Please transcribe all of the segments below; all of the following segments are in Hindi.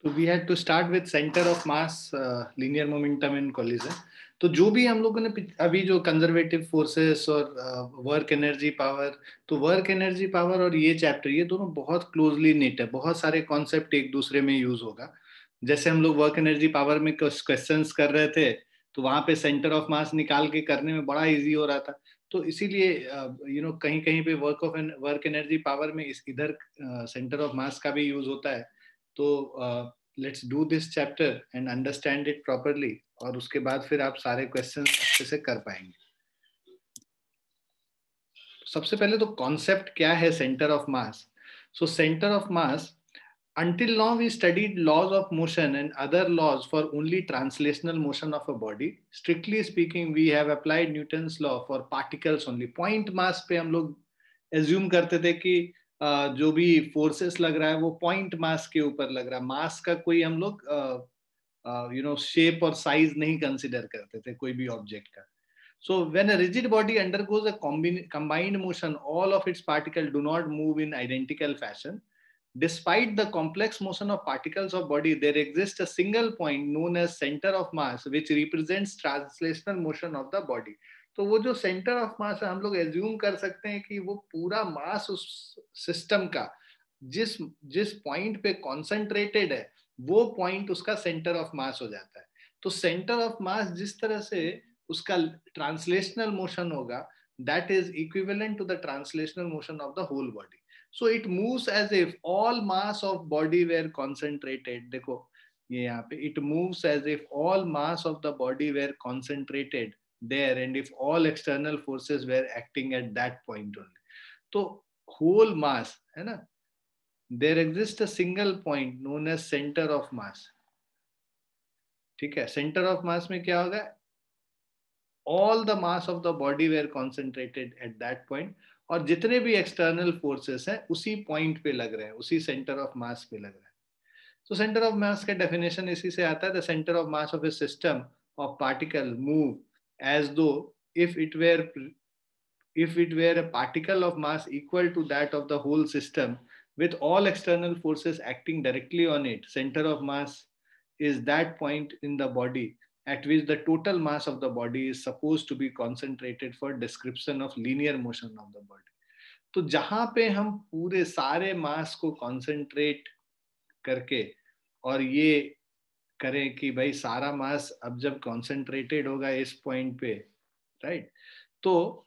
तो we had to start with centre of mass, linear momentum in collision. तो जो भी हम लोगों ने अभी जो कंजर्वेटिव फोर्सेस और वर्क एनर्जी पावर, तो वर्क एनर्जी पावर और ये चैप्टर, ये दोनों बहुत क्लोजली निट है. बहुत सारे कॉन्सेप्ट एक दूसरे में यूज होगा. जैसे हम लोग वर्क एनर्जी पावर में क्वेश्चंस कर रहे थे, तो वहां पे सेंटर ऑफ मास निकाल के करने में बड़ा इजी हो रहा था. तो इसीलिए कहीं कहीं पे वर्क एनर्जी पावर में इधर सेंटर ऑफ मास का भी यूज होता है. तो let's do this chapter and understand it properly, और उसके बाद फिर आप सारे क्वेश्चन अच्छे से कर पाएंगे. सबसे पहले तो कॉन्सेप्ट क्या है centre of mass. So centre of mass, until now we studied laws of motion and other laws for only translational motion of a body. Strictly speaking, we have applied Newton's law for particles only. Point mass पे हम लोग assume करते थे कि जो भी forces लग रहा है वो point mass के ऊपर लग रहा है. mass का कोई हम लोग shape और size नहीं consider करते थे कोई भी object का. So when a rigid body undergoes a combined motion, all of its particles do not move in identical fashion. Despite the complex motion of particles of body, there exists a single point known as center of mass, which represents translational motion of the body. तो वो जो सेंटर ऑफ मास है, हम लोग एज्यूम कर सकते हैं कि वो पूरा मास उस सिस्टम का जिस जिस पॉइंट पे कॉन्सेंट्रेटेड है, वो पॉइंट उसका सेंटर ऑफ मास हो जाता है. तो सेंटर ऑफ मास जिस तरह से उसका ट्रांसलेशनल मोशन होगा, that is equivalent to the translational motion of the whole body. So it moves as if all mass of body were concentrated. देखो ये यहाँ पे it moves as if all mass of the body were concentrated there, and if all external forces were acting at that point only. तो whole mass है ना, there exists a single point known as center of mass. ठीक है, center of mass में क्या होगा, all the mass of the body were concentrated at that point, और जितने भी एक्सटर्नल फोर्सेस हैं उसी पॉइंट पे लग रहे हैं, उसी सेंटर ऑफ मास पे लग रहे हैं. तो सेंटर ऑफ मास का डेफिनेशन इसी से आता है, the centre of mass of a system of particle move as though if it were a particle of mass equal to that of the whole system, with all external forces acting directly on it. Center of mass is that point in the body at which the total mass of the body is supposed to be concentrated for description of linear motion of the body. तो जहां पे हम पूरे सारे मास को कॉन्सेंट्रेट करके और ये करें कि भाई सारा मास अब जब कॉन्सेंट्रेटेड होगा इस पॉइंट पे, राइट, तो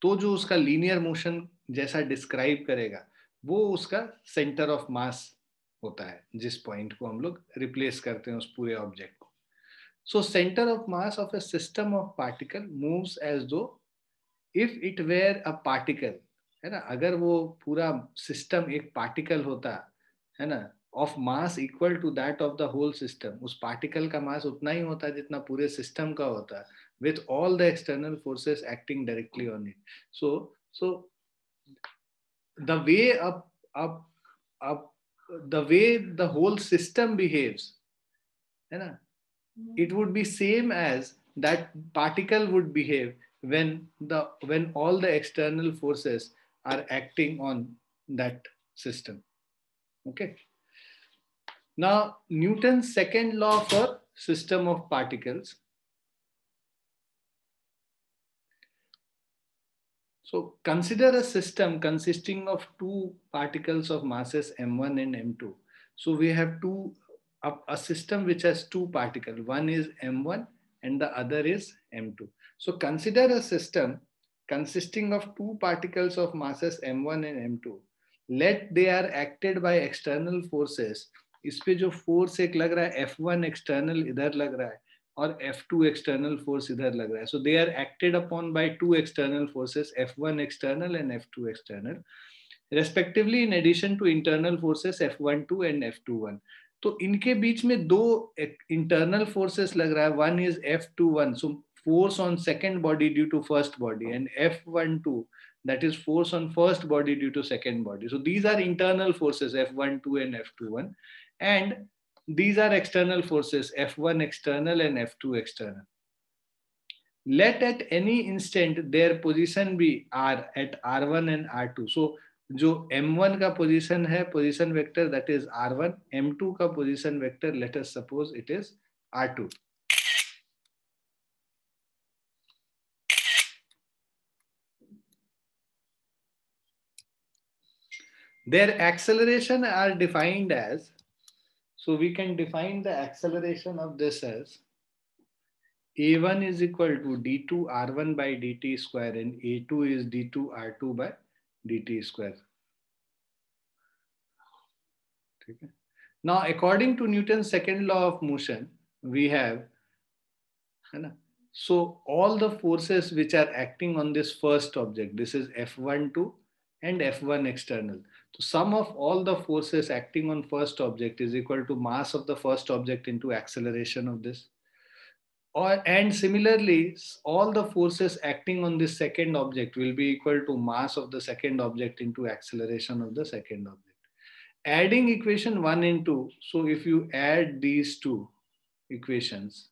जो उसका लीनियर मोशन जैसा डिस्क्राइब करेगा वो उसका सेंटर ऑफ मास होता है, जिस पॉइंट को हम लोग रिप्लेस करते हैं उस पूरे ऑब्जेक्ट को. So centre of mass of a system of particle moves as though if it were a particle, है ना, अगर वो पूरा सिस्टम एक पार्टिकल होता है ना, of mass equal to that of the whole system, उस पार्टिकल का मास उतना ही होता है जितना पूरे सिस्टम का होता है, with all the external forces acting directly on it. So the way the way the whole system behaves, है ना, it would be same as that particle would behave when all the external forces are acting on that system. Okay. Now Newton's second law for system of particles. So consider a system consisting of two particles of masses m1 and m2. So we have a system which has two particles. One is m1 and the other is m2. So consider a system consisting of two particles of masses m1 and m2. Let they are acted by external forces. इस पे जो फोर्स एक लग रहा है F1 एक्सटर्नल इधर लग रहा है और F2 एक्सटर्नल फोर्स इधर लग रहा है. So they are acted upon by two external forces, F1 external and F2 external, respectively, in addition to internal forces F12 and F21. तो इनके बीच में दो इंटरनल फोर्सेस लग रहा है. One is F21, so force on second body due to first body, and F12, that is force on first body due to second body. So these are internal forces F12 and F21, and these are external forces F1 external and F2 external. Let at any instant their position be R at R1 and R2. So जो m1 का पोजीशन है, position vector, that is r1, m2 का position vector, let us suppose it is r2. Their acceleration are defined as, so we can define the acceleration of this as a1 is equal to d2 r1 by dt square and a2 is d2 r2 by dt square. Okay. Now, according to Newton's second law of motion, we have, so all the forces which are acting on this first object, this is F12 and F1 external. So sum of all the forces acting on first object is equal to mass of the first object into acceleration of this. And similarly, all the forces acting on this second object will be equal to mass of the second object into acceleration of the second object. Adding equation 1 and 2, so if you add these two equations,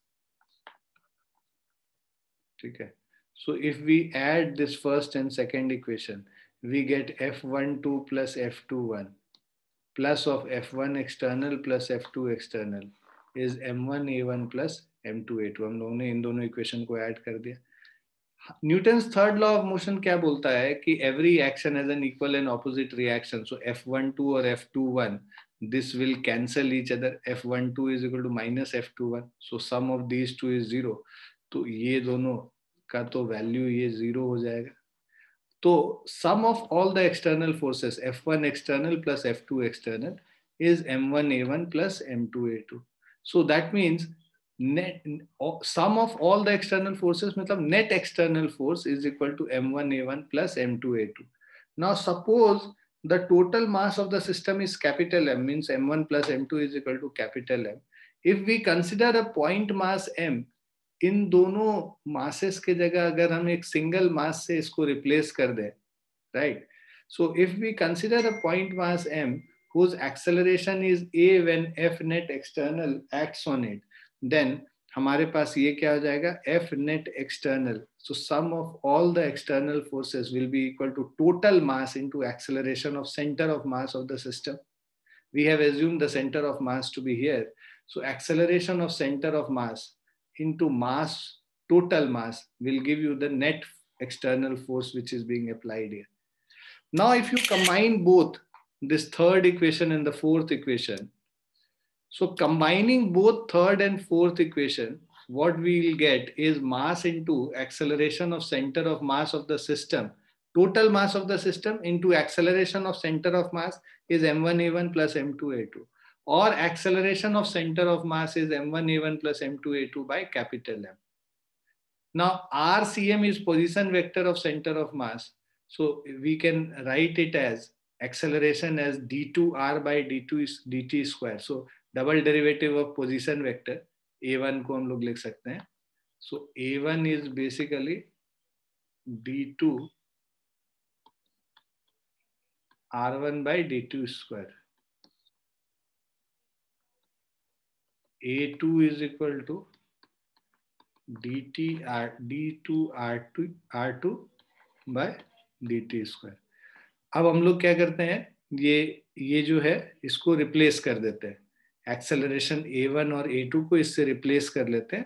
okay, so if we add this first and second equation, we get F12 plus F21 plus of F1 external plus F2 external is M1A1 plus M2A2. हम लोगों ने इन दोनों इक्वेशन को ऐड कर दिया. Newton's third law of motion क्या बोलता है कि every action has an equal and opposite reaction. So F12 और F21, this will cancel each other. F12 is equal to minus F21. So sum of these two is 0. तो ये दोनों का तो वैल्यू ये 0 हो जाएगा. तो sum of all the external forces, F1 external plus F2 external, is M1A1 plus M2A2. So that means net sum of all the external forces, मतलब net external force is equal to M1A1 plus M2A2. Now suppose the total mass of the system is capital M, means M1 plus M2 is equal to capital M. If we consider a point mass M, इन दोनों मासेस के जगह अगर हम एक सिंगल मास से इसको रिप्लेस कर दें, right, so if we consider a point mass m whose acceleration is a when f net external acts on it, then हमारे पास ये क्या हो जाएगा, f net external, so sum of all the external forces will be equal to total mass into acceleration of center of mass of the system. We have assumed the center of mass to be here, so acceleration of center of mass into mass, total mass, will give you the net external force which is being applied here. Now, if you combine both this third equation and the fourth equation, so combining both third and fourth equation, what we will get is mass into acceleration of center of mass of the system. Total mass of the system into acceleration of center of mass is M1A1 plus M2A2. Or acceleration of center of mass is M1A1 plus M2A2 by capital M. Now RCM is position vector of center of mass. So we can write it as acceleration as d2r by dt square. So double derivative of position vector a1 को हम लोग लिख सकते हैं. So a1 is basically d2 r1 by d2 square. a2 is equal to d2 r2 by dt square. अब हम लोग क्या करते हैं, ये जो है इसको रिप्लेस कर देते हैं, एक्सेलरेशन a1 और a2 को इससे रिप्लेस कर लेते हैं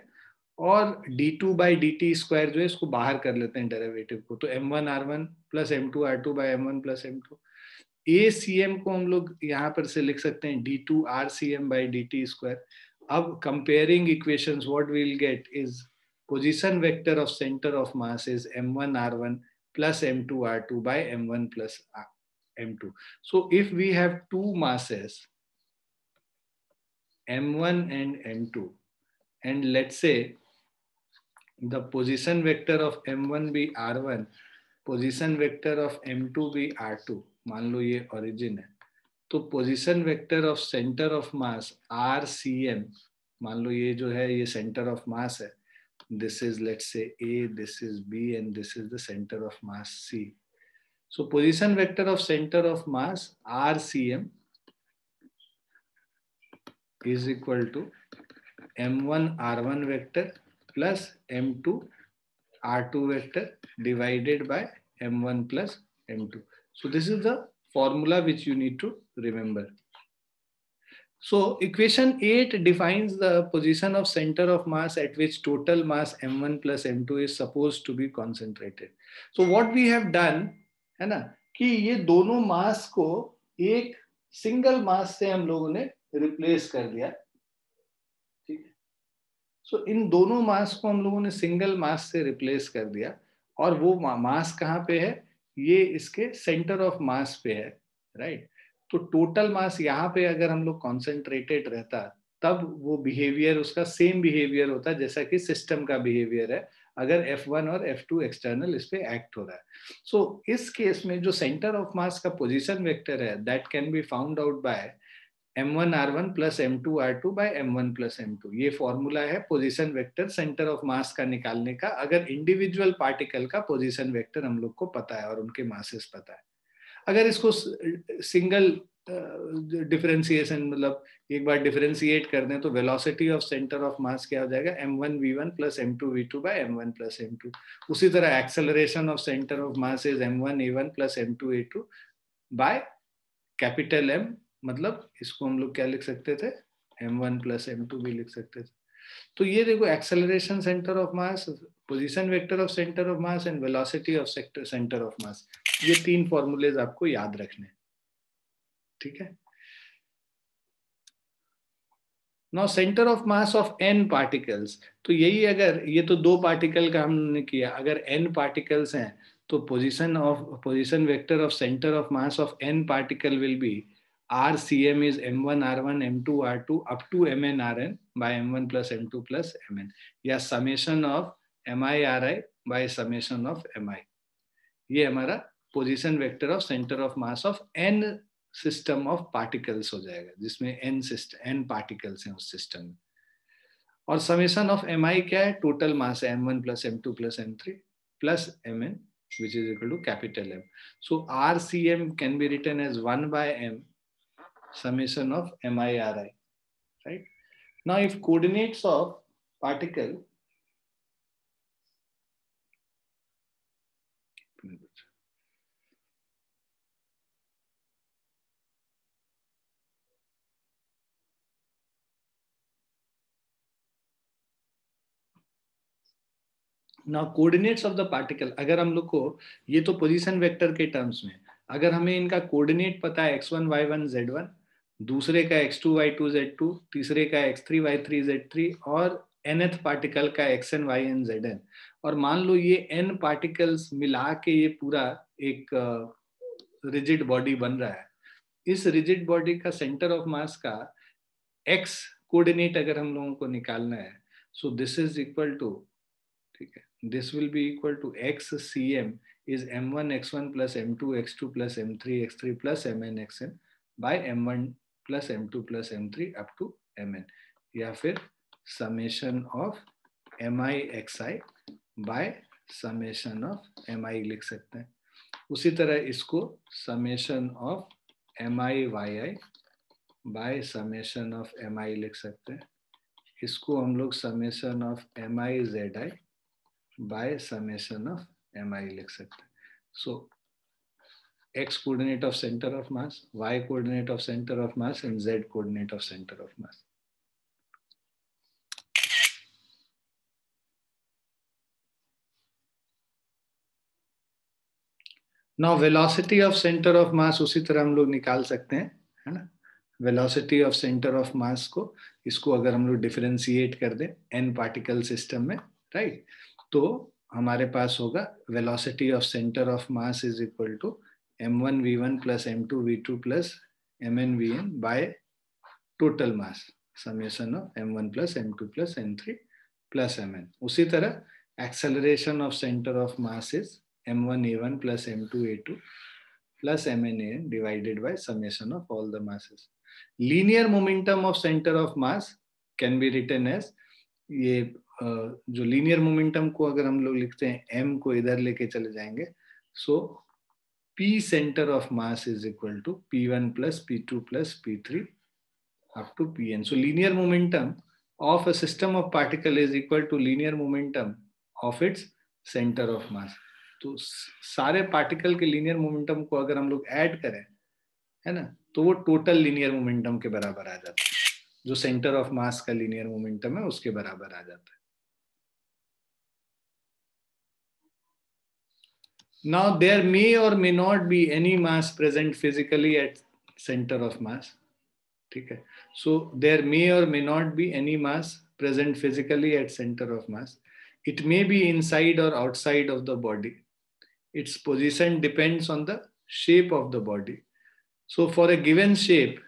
और d2 बाई dt स्क्वायर जो है इसको बाहर कर लेते हैं डेरिवेटिव को. तो m1 r1 plus m2 r2 by m1 plus m2. acm को हम लोग यहाँ पर से लिख सकते हैं d2 rcm by dt square. अब comparing equations, what we will get is position vector of center of mass is m1 r1 plus m2 r2 by m1 plus m2. So if we have two masses m1 and m2, and let's say the position vector of m1 be r1, position vector of m2 be r2, मान लो ये origin है, तो position vector of center of mass rcm, मान लो ये जो है ये center of mass है, this is, let's say, A, this is B, and this is the center of mass C. So position vector of center of mass RCM is equal to M1 R1 vector plus M2 R2 vector divided by M1 plus M2. So this is the formula which you need to remember. So equation 8 defines the position of center of mass at which total mass m1 plus m2 is supposed to be concentrated. So what we have done है ना कि ये दोनों मास को एक सिंगल मास से हम लोगों ने रिप्लेस कर दिया. ठीक है. सो इन दोनों मास को हम लोगों ने सिंगल मास से रिप्लेस कर दिया और वो मास कहाँ पे है, ये इसके सेंटर ऑफ मास पे है. राइट. तो टोटल मास यहाँ पे अगर हम लोग कॉन्सेंट्रेटेड रहता तब वो बिहेवियर उसका सेम बिहेवियर होता जैसा कि सिस्टम का बिहेवियर है अगर F1 और F2 एक्सटर्नल इस पे एक्ट हो रहा है. सो इस केस में जो सेंटर ऑफ मास का पोजीशन वेक्टर है that can be found out by m1 r1 plus m2 r2 by m1 plus m2. ये फॉर्मूला है position vector centre of mass का निकालने का अगर इंडिविजुअल पार्टिकल का पोजीशन वेक्टर हम लोग को पता है और उनके मासेस पता है. अगर इसको सिंगल डिफरेंशिएशन मतलब एक बार डिफरेंशिएट कर दें तो वेलोसिटी ऑफ सेंटर ऑफ मास क्या हो जाएगा m1 v1 plus m2 v2 by m1 plus m2. उसी तरह acceleration of centre of mass is m1 a1 plus m2 a2 by capital M. मतलब इसको हम लोग क्या लिख सकते थे, m1 plus m2 भी लिख सकते थे. तो ये देखो acceleration centre of mass, position vector of centre of mass and velocity of centre of मास, ये तीन फॉर्मूलेज आपको याद रखने. ठीक है. Now centre of mass of n particles, तो यही अगर ये तो दो पार्टिकल का हमने किया, अगर n पार्टिकल्स हैं तो position vector of centre of mass of n particle will be RCM is m1 r1 m2 r2 up to mn rn by m1 plus m2 plus mn, या summation of mi ri by summation of mi. ये हमारा position vector of centre of mass of n system of particles हो जाएगा जिसमें n पार्टिकल्स हैं उस सिस्टम में. और समेशन ऑफ mi क्या है, टोटल मास है m1 plus m2 plus m3 plus mn which is equal to capital M. So RCM can be written as 1 by m summation of mi ri. Right. Now if coordinates of particle now coordinates of the particle, अगर हम लोग को ये तो पोजीशन वेक्टर के टर्म्स में, अगर हमें इनका कोऑर्डिनेट पता है x1 y1 z1, दूसरे का x2 y2 z2, तीसरे का x3 y3 z3 और nth पार्टिकल का xn yn zn, और मान लो ये n पार्टिकल्स मिला के ये पूरा एक रिजिड बॉडी बन रहा है. इस रिजिड बॉडी का सेंटर ऑफ मास का x कोऑर्डिनेट अगर हम लोगों को निकालना है, so this is equal to, ठीक है, this will be equal to xcm is m1 x1 plus m2 x2 plus m3 x3 plus mn xn by m1 plus m2 plus m3 up to mn, या फिर summation of mi xi by summation of mi लिख सकते हैं. उसी तरह इसको summation of mi yi by summation of mi लिख सकते हैं. इसको हम लोग summation of mi zi by summation of mi लिख सकते हैं. So x coordinate of center of mass, y coordinate of center of mass and z coordinate of center of mass. Now velocity of center of mass उसी तरह हम लोग निकाल सकते हैं, है ना. Velocity of centre of mass को, इसको अगर हम लोग डिफरेंशिएट कर दें n पार्टिकल सिस्टम में, राइट, तो हमारे पास होगा velocity of centre of mass is equal to m1 v1 plus m2 v2 plus mn vn by total mass summation of m1 plus m2 plus m3 plus mn. उसी तरह acceleration of centre of mass is m1 a1 plus m2 a2 plus mn an divided by summation of all the masses. Linear momentum of center of mass can be written as, ये जो लीनियर मोमेंटम को अगर हम लोग लिखते हैं m को इधर लेके चले जाएंगे, so p centre of mass is equal to p1 plus p2 plus p3 up to pn. So linear momentum of a system of particle is equal to linear momentum of its center of mass. तो सारे पार्टिकल के लीनियर मोमेंटम को अगर हम लोग ऐड करें है ना, तो वो टोटल लीनियर मोमेंटम के बराबर आ जाता है, जो सेंटर ऑफ मास का लीनियर मोमेंटम है उसके बराबर आ जाता है. Now there may or may not be any mass present physically at center of mass. ठीक है. So there may or may not be any mass present physically at center of mass. It may be inside or outside of the body. Its position depends on the shape of the body. So for a given shape,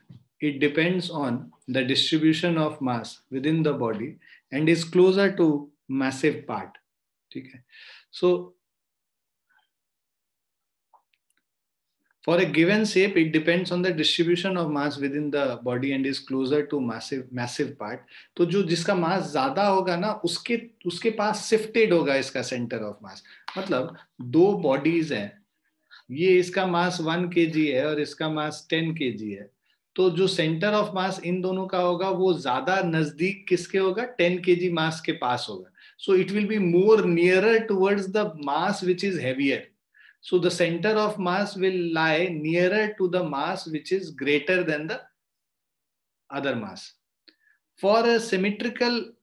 it depends on the distribution of mass within the body and is closer to massive part. ठीक है. So for a given shape, it depends on the distribution of mass within the body and is closer to massive part. तो जो जिसका मास ज्यादा होगा ना, उसके पास शिफ्टेड होगा इसका सेंटर ऑफ मास. मतलब दो बॉडीज हैं, ये इसका मास 1 kg है और इसका मास 10 kg है, तो जो सेंटर ऑफ मास इन दोनों का होगा वो ज्यादा नजदीक किसके होगा, 10 kg मास के पास होगा. So it will be more nearer towards the mass which is heavier. So the center of mass will lie nearer to the mass which is greater than the other mass. For symmetrical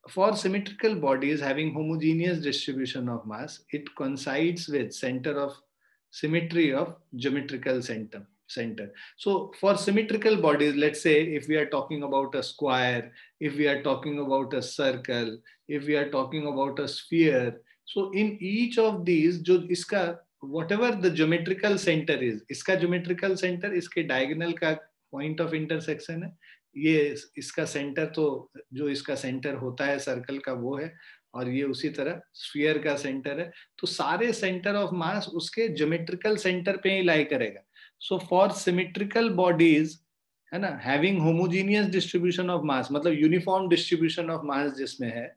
bodies having homogeneous distribution of mass, it coincides with center of symmetry of geometrical center. So for symmetrical bodies, let's say if we are talking about a square, if we are talking about a circle, if we are talking about a sphere, so in each of these, जो इसका whatever the geometrical center is, इसका geometrical center इसके diagonal का point of intersection है, ये इसका सेंटर, तो जो इसका सेंटर होता है सर्कल का वो है, और ये उसी तरह स्फीयर का सेंटर है. तो सारे सेंटर ऑफ मास उसके ज्योमेट्रिकल सेंटर पे ही लाई करेगा. सो फॉर सिमेट्रिकल बॉडीज, है ना, having homogeneous distribution of mass, मतलब यूनिफॉर्म डिस्ट्रीब्यूशन ऑफ मास जिसमें है,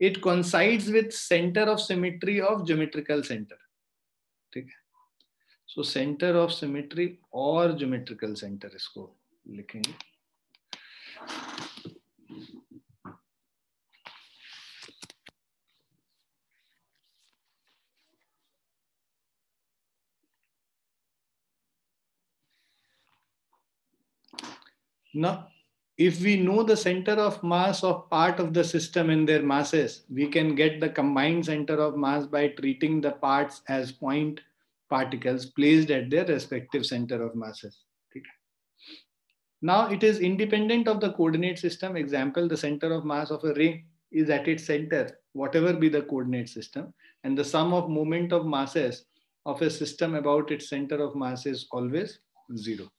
it coincides with centre of symmetry of geometrical centre. ठीक है. सो सेंटर ऑफ सिमेट्री और ज्योमेट्रिकल सेंटर इसको लिखेंगे. Now, if we know the center of mass of part of the system and their masses, we can get the combined center of mass by treating the parts as point particles placed at their respective center of masses. Now, it is independent of the coordinate system. Example, the center of mass of a ring is at its center, whatever be the coordinate system, and the sum of moment of masses of a system about its center of mass is always 0.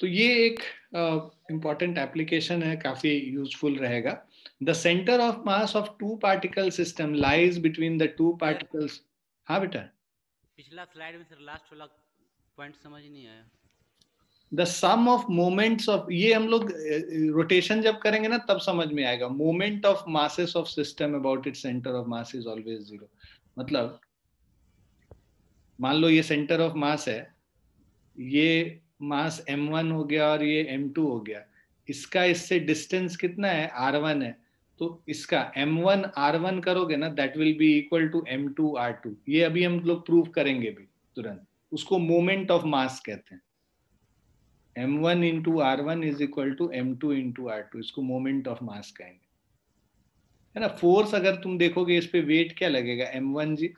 तो ये एक इंपॉर्टेंट एप्लीकेशन है, काफी यूजफुल रहेगा. The centre of mass of two particle system lies between the two particles. हाँ बेटा, पिछला स्लाइड में सर लास्ट वाला पॉइंट समझ नहीं आया. The sum of moments of, ये हम लोग रोटेशन जब करेंगे ना तब समझ में आएगा. Moment of masses of system about its centre of mass is always 0. मतलब मान लो ये सेंटर ऑफ मास है, ये मास m1 हो गया और ये m2 हो गया, इसका इससे डिस्टेंस कितना है, r1 है. तो इसका m1 r1 करोगे ना, that will be equal to m2 r2. ये अभी हम लोग प्रूव करेंगे भी तुरंत. उसको मोमेंट ऑफ मास कहते हैं. m1 into r1 is equal to m2 into r2. इसको मोमेंट ऑफ मास कहेंगे, है ना. फोर्स अगर तुम देखोगे, इस पे वेट क्या लगेगा, m1g,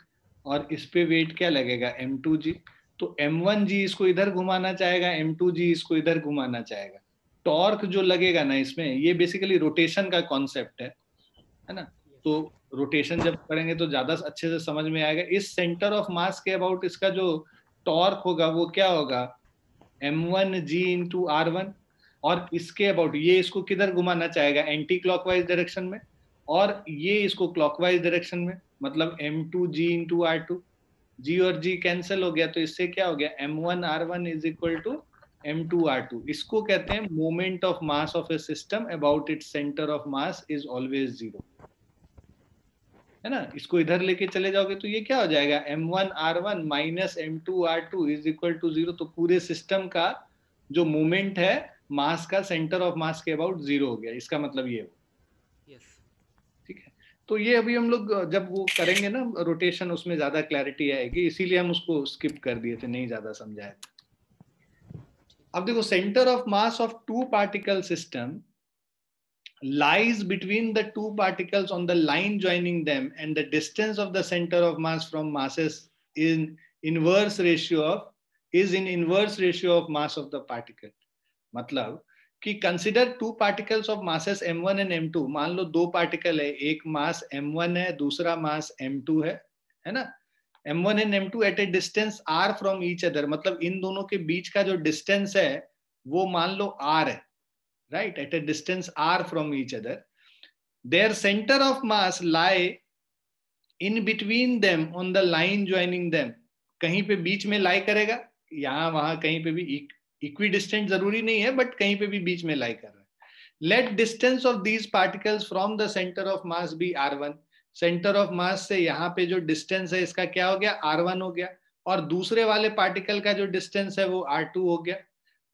और इस पे वेट क्या लगेगा, m2g. तो m1g इसको इधर घुमाना चाहेगा, m2g इसको इधर घुमाना चाहेगा. टॉर्क जो लगेगा ना इसमें, ये बेसिकली रोटेशन का कॉन्सेप्ट है ना. तो रोटेशन जब करेंगे तो ज्यादा अच्छे से समझ में आएगा. इस सेंटर ऑफ मास के अबाउट इसका जो टॉर्क होगा वो क्या होगा, m1g इंटू r1. और इसके अबाउट ये इसको किधर घुमाना चाहेगा, एंटी क्लॉकवाइज डायरेक्शन में, और ये इसको क्लॉकवाइज डायरेक्शन में. मतलब m2g इंटू r2, g और g कैंसिल हो गया, तो इससे क्या हो गया, m1 r1 is equal to m2 r2. इसको कहते हैं moment of mass of a system about its centre of mass is always 0, है ना. इसको इधर लेके चले जाओगे तो ये क्या हो जाएगा, m1 r1 minus m2 r2 is equal to 0. तो पूरे सिस्टम का जो मोमेंट है मास का सेंटर ऑफ मास के अबाउट 0 हो गया. इसका मतलब ये हो. yes. ठीक है. तो ये अभी हम लोग जब वो करेंगे ना रोटेशन, उसमें ज्यादा क्लैरिटी आएगी, इसीलिए हम उसको स्किप कर दिए थे, नहीं ज्यादा समझाए थे। अब देखो, centre of mass of two particle system lies between the two particles on the line joining them, and the distance of the center of mass from masses in inverse ratio of mass of the particle. मतलब कि consider two particles of masses m1 and m2. मान लो दो पार्टिकल है, एक मास m1 है, दूसरा मास m2 है ना. m1 and m2 at a distance r from each other, मतलब इन दोनों के बीच का जो डिस्टेंस है वो मान लो r है, right, at a distance r from each other. Their center of mass lie in between them on the line joining them. कहीं पे बीच में लाई करेगा, यहां वहां कहीं पे भी इक्विडिस्टेंट जरूरी नहीं है, बट कहीं पे भी बीच में लाई कर रहा है. Let distance of these particles from the centre of mass be r1. Centre of mass से यहाँ पे जो डिस्टेंस है इसका क्या हो गया, r1 हो गया, और दूसरे वाले पार्टिकल का जो डिस्टेंस है वो r2 हो गया.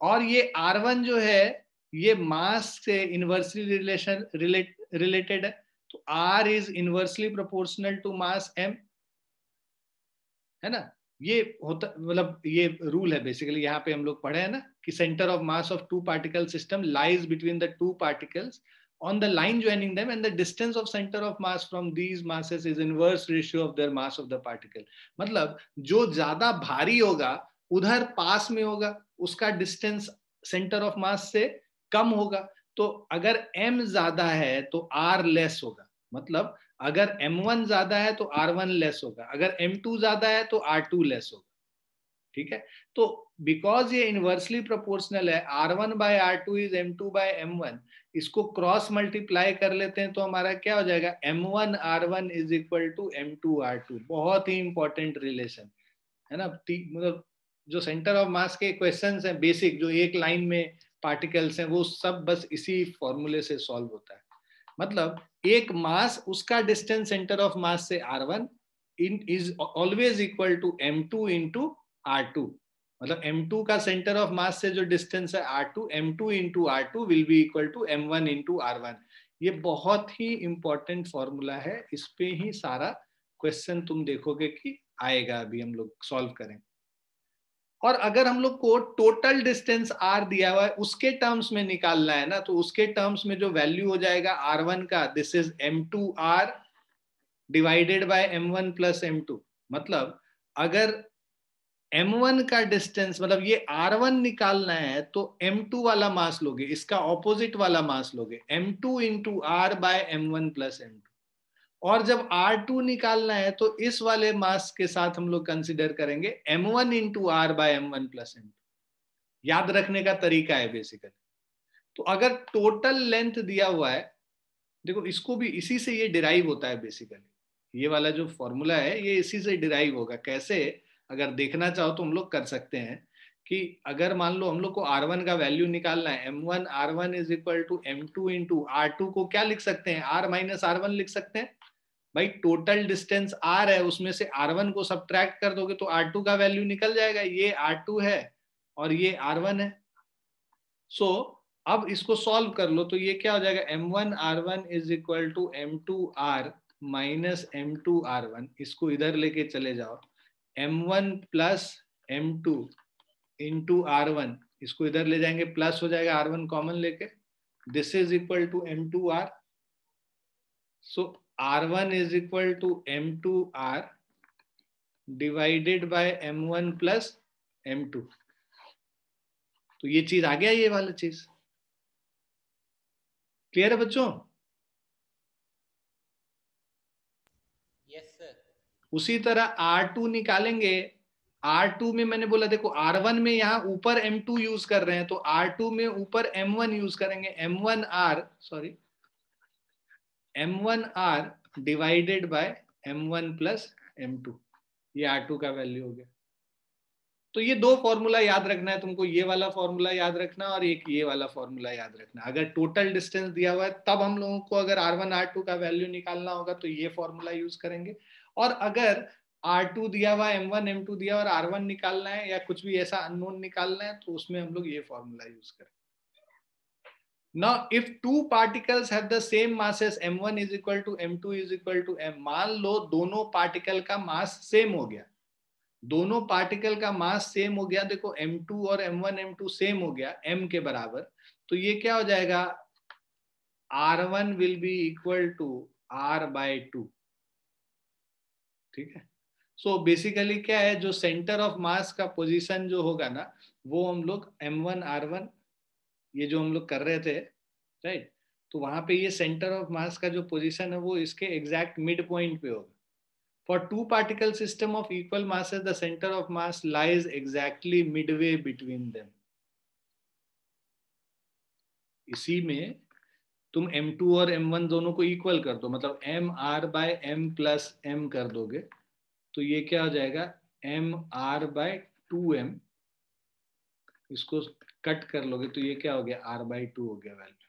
और ये r1 जो है ये मास से इनवर्सली रिलेटेड है, तो r is inversely proportional to mass m, है ना. ये होता, मतलब ये रूल है बेसिकली, यहाँ पे हम लोग पढ़े हैं ना कि centre of mass of two particle system lies between the two particles on the line joining them, and the distance of center of mass from these masses is inverse ratio of their mass of the particle. मतलब जो ज्यादा भारी होगा उधर पास में होगा, उसका डिस्टेंस सेंटर ऑफ मास से कम होगा. तो अगर m ज्यादा है तो r लेस होगा, मतलब अगर m1 ज्यादा है तो r1 लेस होगा, अगर m2 ज्यादा है तो r2 लेस होगा. ठीक है, तो बिकॉज ये इनवर्सली प्रोपोर्शनल है, r1 bye r2 is m2 bye m1, इसको क्रॉस मल्टीप्लाई कर लेते हैं तो हमारा क्या हो जाएगा, m1 r1 is equal to m2 r2. बहुत ही इंपॉर्टेंट रिलेशन है ना. मतलब जो सेंटर ऑफ मास के क्वेश्चंस हैं बेसिक, जो एक लाइन में पार्टिकल्स हैं, वो सब बस इसी फॉर्मूले से सॉल्व होता है. मतलब एक मास, उसका डिस्टेंस सेंटर ऑफ मास से r1 is always equal to m2 into r2. मतलब m2 का सेंटर ऑफ मास से जो डिस्टेंस है r2, m2 into r2 will be equal to m1 into r1. ये बहुत ही इंपॉर्टेंट फॉर्मूला है, इस पे ही सारा क्वेश्चन तुम देखोगे कि आएगा, अभी हम लोग सॉल्व करें. और अगर हम लोग को टोटल डिस्टेंस r दिया हुआ है उसके टर्म्स में निकालना है ना, तो उसके टर्म्स में जो वैल्यू हो जाएगा r1 का, this is m2r divided by m1 plus m2. मतलब अगर m1 का डिस्टेंस, मतलब ये r1 निकालना है तो m2 वाला मास लोगे, इसका ऑपोजिट वाला मास लोगे, m2 into r bye m1 plus m2. और जब R2 निकालना है तो इस वाले मास के साथ हम लोग कंसिडर करेंगे m1 into r bye m1 plus m2. याद रखने का तरीका है बेसिकली. तो अगर टोटल लेंथ दिया हुआ है, देखो इसको भी इसी से ये डिराइव होता है बेसिकली, ये वाला जो फॉर्मूला है ये इसी से डिराइव होगा. कैसे, अगर देखना चाहो तो हम लोग कर सकते हैं कि अगर मान लो हम लोग को r1 का वैल्यू निकालना है, m1 r1 is equal to m2 into r2 को क्या लिख सकते हैं, r माइनस r1 लिख सकते हैं. भाई टोटल डिस्टेंस r है, उसमें से r1 को सब्ट्रैक्ट कर दोगे तो r2 का वैल्यू निकल जाएगा. ये r2 है और ये r1 है. सो अब इसको सॉल्व कर लो तो ये क्या हो जाएगा, m1 r1 is equal to m2 r minus m2 r1. इसको इधर लेके चले जाओ, m1 plus m2 into r1, इसको इधर ले जाएंगे प्लस हो जाएगा, r1 कॉमन लेके, this is equal to m2 r. So r1 is equal to m2r divided by m1 plus m2. तो ये चीज आ गया, ये वाला चीज क्लियर है बच्चों. Yes sir. उसी तरह r2 निकालेंगे, r2 में मैंने बोला देखो r1 में यहाँ ऊपर m2 यूज कर रहे हैं तो r2 में ऊपर m1 यूज करेंगे, m1r divided by m1 plus m2. ये r2 का वैल्यू हो गया. तो ये दो फॉर्मूला याद रखना है तुमको, ये वाला फॉर्मूला याद रखना और एक ये वाला फॉर्मूला याद रखना. अगर टोटल डिस्टेंस दिया हुआ है तब हम लोगों को अगर r1 r2 का वैल्यू निकालना होगा तो ये फॉर्मूला यूज करेंगे. और अगर r2 दिया हुआ है, m1 m2 दिया हुआ और r1 निकालना है या कुछ भी ऐसा अननोन निकालना है तो उसमें हम लोग ये फॉर्मूला यूज करेंगे. Now, if two particles have the same masses, m1 is equal to m2 is equal to m, मान लो दोनों पार्टिकल का मास सेम हो गया, दोनों पार्टिकल का मास सेम हो गया, देखो m2 और m1 m2 सेम हो गया m के बराबर, तो ये क्या हो जाएगा, r1 will be equal to r/2, ठीक है। सो बेसिकली क्या है, जो सेंटर ऑफ मास का पोजीशन जो होगा ना, वो हम लोग m1 r1 ये जो हम लोग कर रहे थे, राइट, तो वहां पे ये सेंटर ऑफ मास का जो पोजीशन है वो इसके एग्जैक्ट मिड पॉइंट पे होगा। For two particle system of equal masses the centre of mass lies exactly midway between them. इसी में तुम m2 और m1 दोनों को इक्वल कर दो, मतलब mr/m+m कर दोगे, तो ये क्या हो जाएगा, mr/2m, इसको कट कर लोगे तो ये क्या हो गया, r/2 हो गया वैल्यू,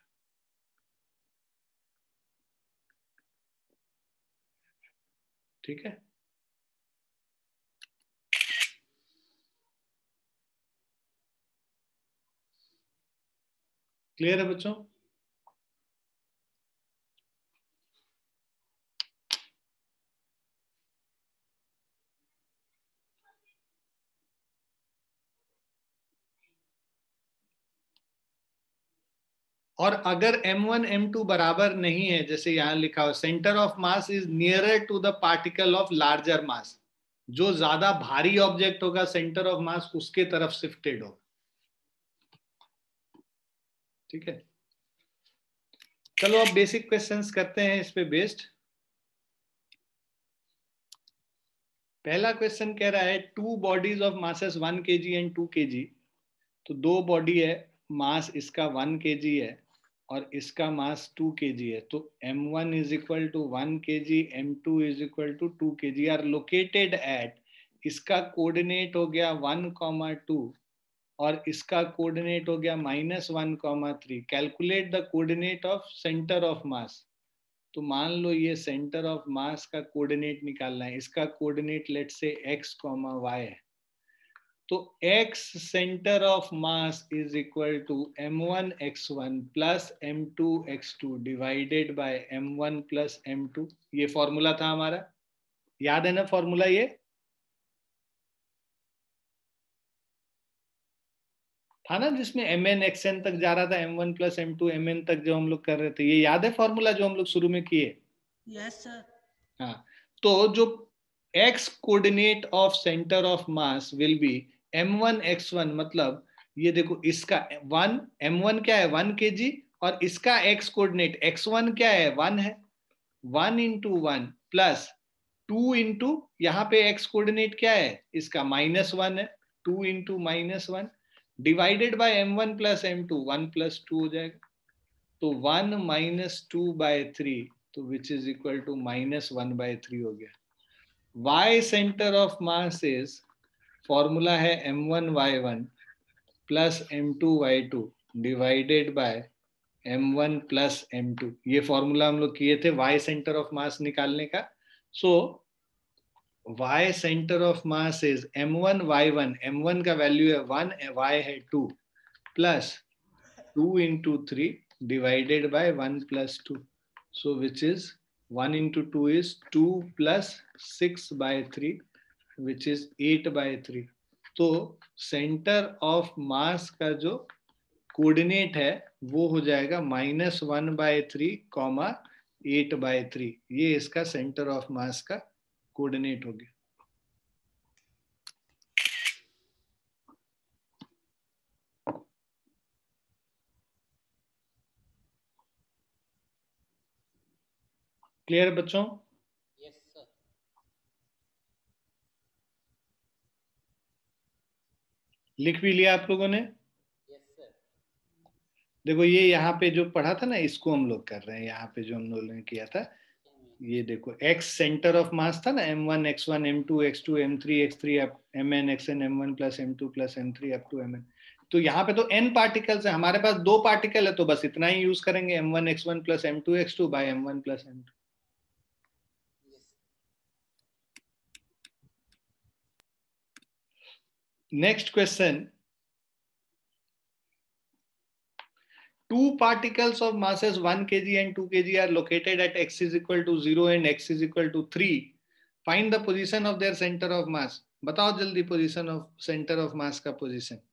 ठीक है। क्लियर है बच्चों? और अगर m1 m2 बराबर नहीं है, जैसे यहां लिखा हो centre of mass is nearer to the particle of larger mass, जो ज्यादा भारी ऑब्जेक्ट होगा सेंटर ऑफ मास उसके तरफ शिफ्टेड होगा, ठीक है। चलो अब बेसिक क्वेश्चंस करते हैं इस पे बेस्ड। पहला क्वेश्चन कह रहा है two bodies of masses 1 kg and 2 kg, तो दो बॉडी है, मास इसका 1 kg है और इसका मास 2 kg है, तो m1 is equal to 1 kg, m2 is equal to 2 kg are located at, इसका कोऑर्डिनेट हो गया 1,2 और इसका कोऑर्डिनेट हो गया -1,3। Calculate the coordinate of centre of mass, तो मान लो ये सेंटर ऑफ मास का कोऑर्डिनेट निकालना है, इसका coordinate let's say x, y है, तो x centre of mass is equal to m1 x1 plus m2 x2 divided by m1 plus m2। ये फॉर्मूला था हमारा, याद है ना फॉर्मूला, ये था ना जिसमें mn xn तक जा रहा था, m1 प्लस m2 mn तक जो हम लोग कर रहे थे, ये याद है फॉर्मूला जो हम लोग शुरू में किए? Yes sir. हाँ, तो जो x coordinate of centre of mass will be m1 x1, मतलब ये देखो इसका 1 m1 क्या है 1 kg और इसका x कोऑर्डिनेट x1 क्या है 1 है, 1 इंटू 1 प्लस 2 इंटू यहाँ पे x कोऑर्डिनेट क्या है इसका -1 है, 2 into -1 divided by m1 plus m2, 1 plus 2 हो जाएगा, तो 1 माइनस 2/3, तो विच इज इक्वल टू -1/3 हो गया। y centre of mass is, formula है m1 y1 plus m2 y2 divided by m1 plus m2, ये फॉर्मूला हम लोग किए थे y सेंटर ऑफ मास निकालने का। सो y centre of mass is m1 y1, m1 का वैल्यू है 1, y है 2 plus 2 into 3 divided by 1 plus 2. So which is 1 into 2 is 2 plus 6/3, which is 8/3. तो सेंटर ऑफ मास का जो कोऑर्डिनेट है वो हो जाएगा -1/3, 8/3, ये इसका सेंटर ऑफ मास का कोऑर्डिनेट हो गया। क्लियर बच्चों? Yes sir. लिख भी लिया आप लोगों ने? Yes sir. देखो ये यहाँ पे जो पढ़ा था ना, इसको हम लोग कर रहे हैं, यहाँ पे जो हम लोगों ने किया था, ये देखो x सेंटर ऑफ मास था ना, m1 x1 m2 x2 m3 x3 mn xn m1 plus m2 plus m3 up to mn, तो यहाँ पे तो n पार्टिकल्स है, हमारे पास 2 पार्टिकल है, तो बस इतना ही यूज करेंगे m1 x1 plus m2 x2 by m1 plus m2। Next question, two particles of masses 1 kg and 2 kg are located at x is equal to 0 and x is equal to 3. Find the position of their center of mass. बताओ जल्दी position of center of mass का position.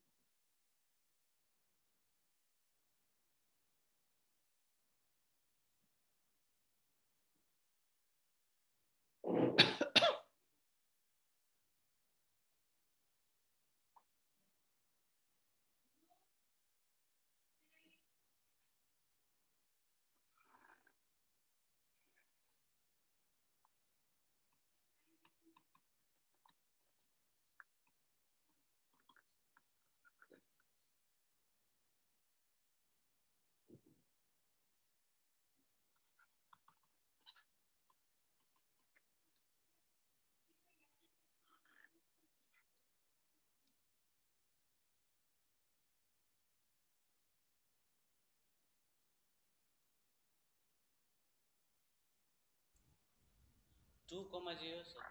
Two comma zero sir.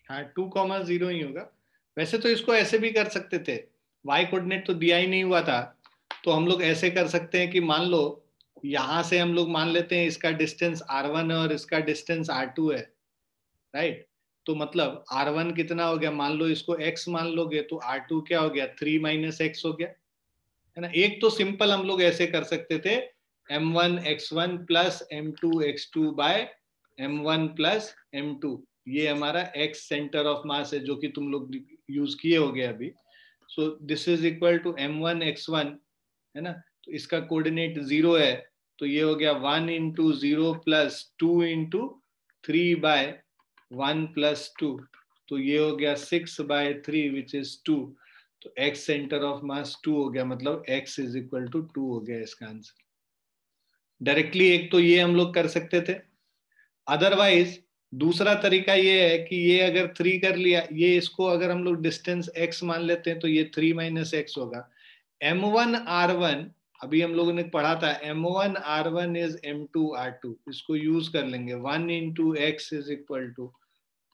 हाँ 2,0 ही होगा. वैसे तो इसको ऐसे भी कर सकते थे, y कोऑर्डिनेट तो दिया ही नहीं हुआ था, तो हम लोग ऐसे कर सकते हैं कि मान लो यहां से हम लोग मान लेते हैं इसका डिस्टेंस r1 है और इसका डिस्टेंस r2 है, राइट. तो मतलब r1 कितना हो गया, मान लो इसको x मान लोगे तो r2 क्या हो गया, 3 माइनस एक्स हो गया, है ना. एक तो सिंपल हम लोग ऐसे कर सकते थे, m1 x1 plus m2 x2 by m1 plus m2. ये हमारा x सेंटर ऑफ मास है जो कि तुम लोग यूज किए हो गए अभी. So this is equal to m1 x1, है ना. तो इसका कोऑर्डिनेट 0 है, तो ये हो गया 1 into 0 plus 2 into 3 by 1 plus 2. तो ये हो गया 6 बाय 3 विच इज 2. तो x सेंटर ऑफ मास 2 हो गया, मतलब x इज इक्वल टू 2 हो गया इसका आंसर. डायरेक्टली एक तो ये हम लोग कर सकते थे. अदरवाइज दूसरा तरीका ये है कि ये अगर 3 कर लिया, ये इसको अगर हम लोग डिस्टेंस x मान लेते हैं तो ये 3 माइनस एक्स होगा. m1 r1 अभी हम लोगों ने पढ़ा था, m1 r1 is m2 r2. इसको यूज कर लेंगे, 1 into x is equal to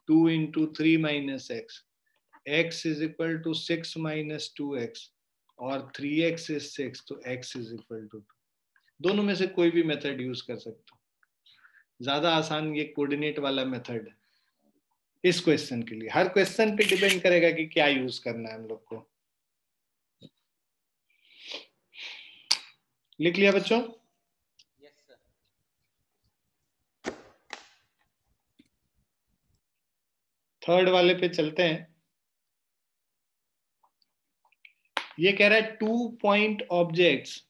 2 into 3 minus x. x is equal to 6 minus 2x और 3x इज 6, तो x इज इक्वल टू 2. दोनों में से कोई भी मेथड यूज कर सकते हो. ज्यादा आसान ये कोऑर्डिनेट वाला मेथड है इस क्वेश्चन के लिए. हर क्वेश्चन पे डिपेंड करेगा कि क्या यूज करना है हम लोग को. लिख लिया बच्चों? Yes sir. थर्ड वाले पे चलते हैं. ये कह रहा है 2 objects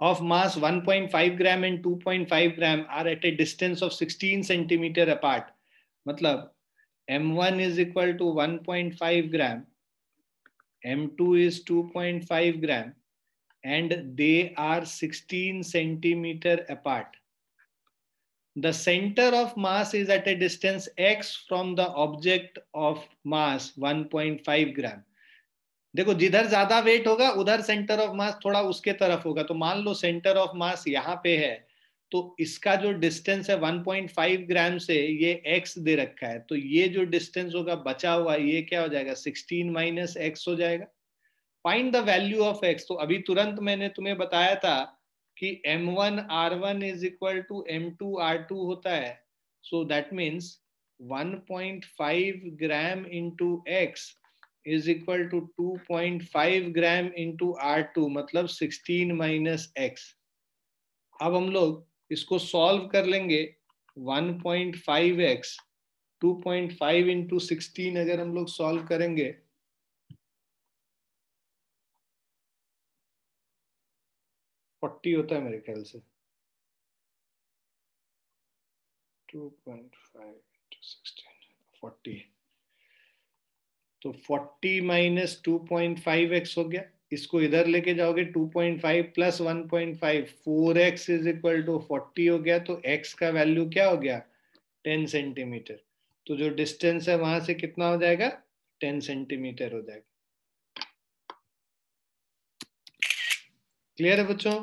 of mass 1.5 gram and 2.5 gram are at a distance of 16 centimeter apart. मतलब m1 is equal to 1.5 gram, m2 is 2.5 gram and they are 16 centimeter apart. The center of mass is at a distance x from the object of mass 1.5 gram. देखो जिधर ज्यादा वेट होगा उधर सेंटर ऑफ मास थोड़ा उसके तरफ होगा. तो मान लो सेंटर ऑफ मास यहाँ पे है, तो इसका जो डिस्टेंस है 1.5 ग्राम से ये x दे रखा है, तो ये जो डिस्टेंस होगा बचा हुआ ये क्या हो जाएगा, 16 माइनस एक्स हो जाएगा. Find the value of x. तो अभी तुरंत मैंने तुम्हें बताया था कि m1 r1 is equal to m2 r2 होता है. So that means 1.5 gram into x is equal to 2.5 gram into R2, मतलब 16 माइनस एक्स. अब हम लोग इसको सॉल्व कर लेंगे. 1.5x 2.5 इंटू 16 अगर हम लोग सॉल्व करेंगे, फोर्टी होता है मेरे ख्याल से. 2.5 इंटू 16 40. तो 40 माइनस 2.5x हो गया. इसको इधर लेके जाओगे 2.5 plus 1.5 4x is equal to 40 हो गया. तो x का वैल्यू क्या हो गया, 10 सेंटीमीटर. तो जो डिस्टेंस है वहां से कितना हो जाएगा, 10 सेंटीमीटर हो जाएगा. क्लियर है बच्चों?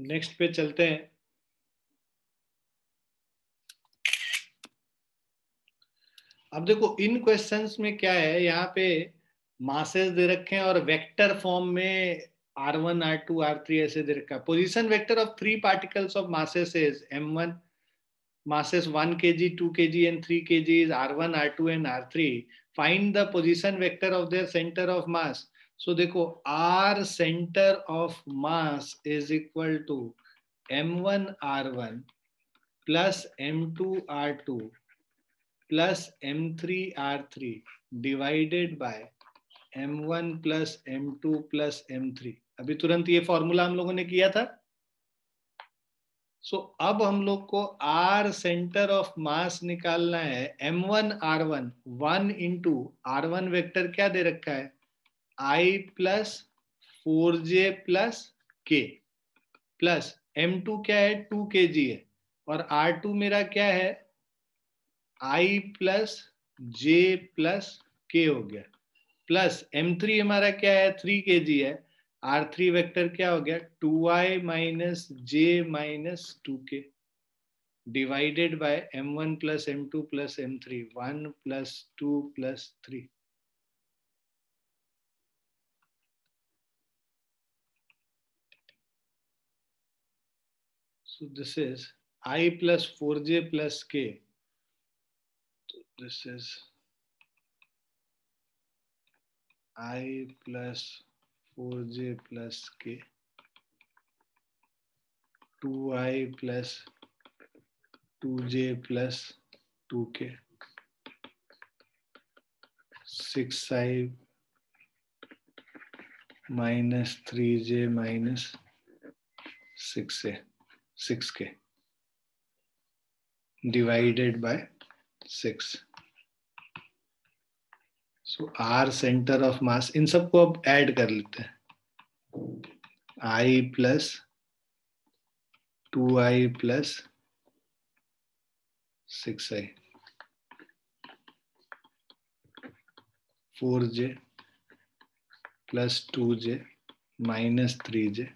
नेक्स्ट पे चलते हैं। अब देखो इन क्वेश्चंस में क्या है, यहाँ पे मासेस दे रखे हैं और वेक्टर फॉर्म में r1 r2 r3 ऐसे दे रखा है। Position vector of 3 particles of masses is m1, masses 1 kg, 2 kg and 3 kg is r1 r2 and r3. Find the position vector of their center of mass. So देखो r center of mass is equal to m1 r1 plus m2 r2 plus m3 r3 divided by m1 plus m2 plus m3। अभी तुरंत ये फॉर्मूला हम लोगों ने किया था। सो अब हम लोग को r सेंटर ऑफ मास निकालना है। m1 r1 1 into r1 vector क्या दे रखा है, i plus 4j plus k plus m2 क्या है 2 kg है और r2 मेरा क्या है i plus j plus k हो गया प्लस m3 हमारा क्या है 3 kg है। r3 वेक्टर क्या हो गया 2i minus j minus 2k divided by m1 plus m2 plus m3 1 plus 2 plus 3। So this is I plus 4j plus k. So this is I plus 4j plus k, 2i plus 2j plus 2k, 6i minus 3j minus 6k divided by 6। So R centre of mass, इन सबको अब ऐड कर लेते हैं। I plus 2i plus 6i 4j plus 2j minus 3j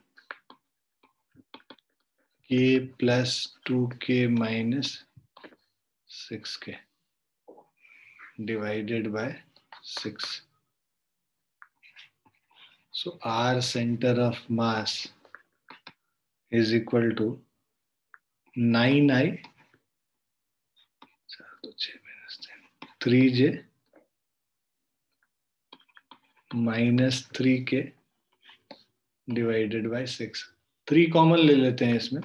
k plus 2k minus 6k divided by 6। So R center of mass is equal to 9i 3j minus 3k divided by 6। 3 common ले लेते हैं इसमें,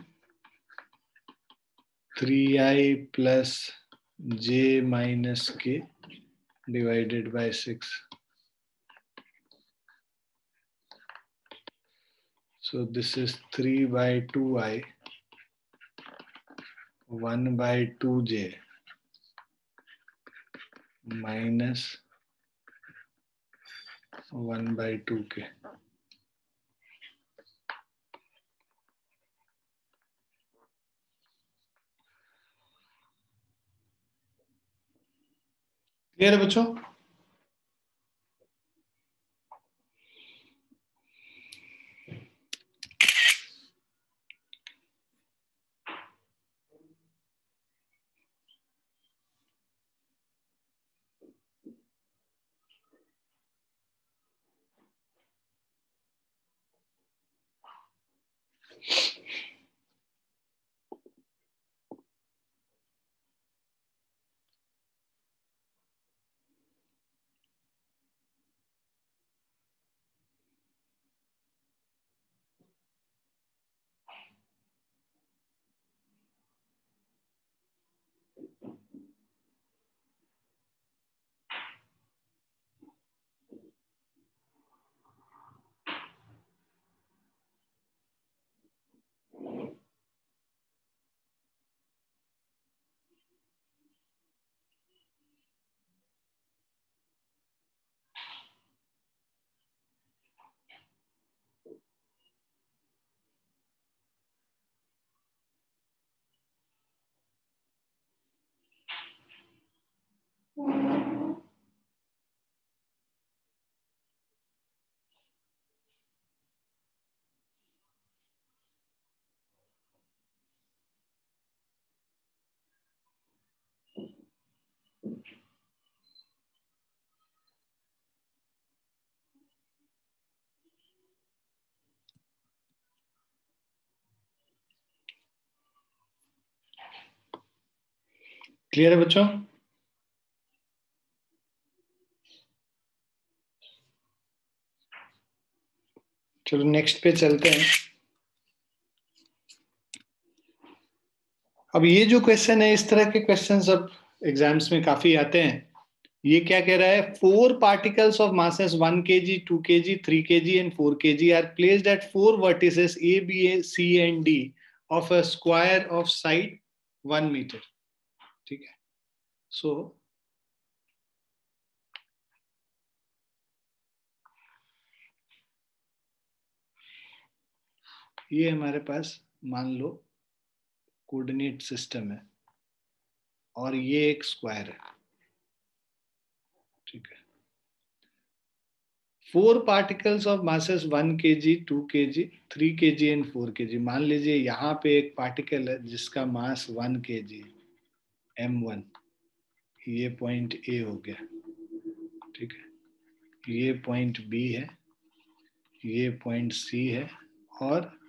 3i plus j minus k divided by 6। So this is 3 by 2i 1 by 2j minus 1 by 2k। Clear है बच्चों? क्लियर है बच्चों? चलो नेक्स्ट पे चलते हैं। अब ये जो क्वेश्चन है, इस तरह के क्वेश्चन अब एग्जाम्स में काफी आते हैं। ये क्या कह रहा है? 4 particles of masses 1 kg, 2 kg, 3 kg and 4 kg are placed at 4 vertices A, B, C and D of a square of side 1 meter. ठीक है। सो ये हमारे पास मान लो कोऑर्डिनेट सिस्टम है और ये एक स्क्वायर है। ठीक है। 4 particles of masses 1 kg, 2 kg, 3 kg and 4 kg। मान लीजिए यहाँ पे एक पार्टिकल है जिसका मास 1 kg है, m1। ये पॉइंट ए हो गया। ठीक है। ये पॉइंट बी है, ये पॉइंट सी है और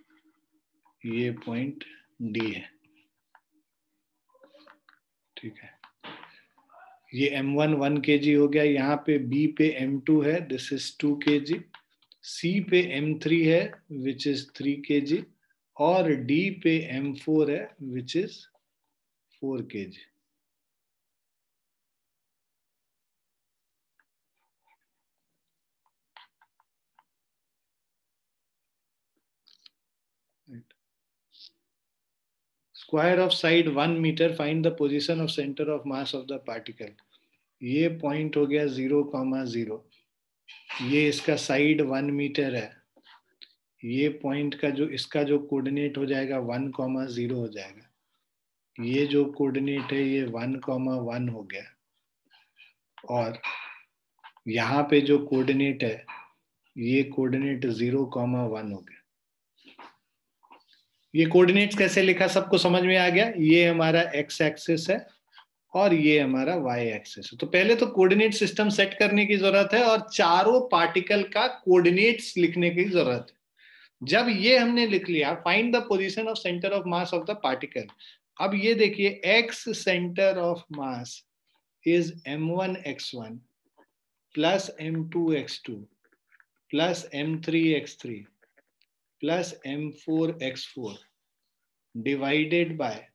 ये पॉइंट डी है। ठीक है। ये m1 1 kg हो गया। यहाँ पे b पे m2 है, दिस इज 2 kg। c पे m3 है विच इज 3 kg और d पे m4 है which is 4 kg। Square of side 1 metre, find the position of centre of mass of the particle. ये पॉइंट हो गया 0,0। ये इसका साइड 1 मीटर है। ये पॉइंट का जो इसका जो कोऑर्डिनेट हो जाएगा 1,0 हो जाएगा। ये जो कोऑर्डिनेट है ये 1,1 हो गया और यहाँ पे जो कोऑर्डिनेट है ये कोऑर्डिनेट 0,1 हो गया। ये कोऑर्डिनेट्स कैसे लिखा सबको समझ में आ गया? ये हमारा एक्स एक्सिस है और ये हमारा वाई एक्सिस है। तो पहले तो कोऑर्डिनेट सिस्टम सेट करने की जरूरत है और चारों पार्टिकल का कोऑर्डिनेट्स लिखने की जरूरत है। जब ये हमने लिख लिया, find the position of centre of mass of the particle. अब ये देखिए, x centre of mass is m1 x1 plus m2 x2 plus m3 x3 plus m4 x4 divided by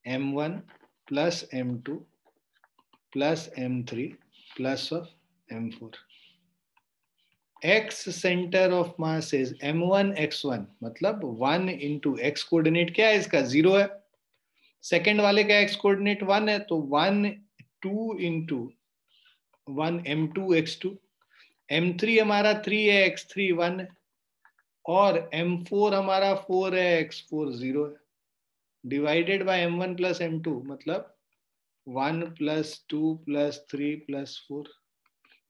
m1 plus m2 plus m3 plus of m4। x centre of mass is m1 x1, मतलब 1 इंटू एक्स कोऑर्डिनेट क्या है इसका? 0 है। सेकेंड वाले का एक्स कोऑर्डिनेट 1 है तो 1 2 इंटू 1 m2 x2। m3 हमारा 3 है, x3 1 है और m4 हमारा 4 है, x4 0 है। Divided by m1 plus m2, मतलब 1 प्लस 2 प्लस 3 प्लस 4।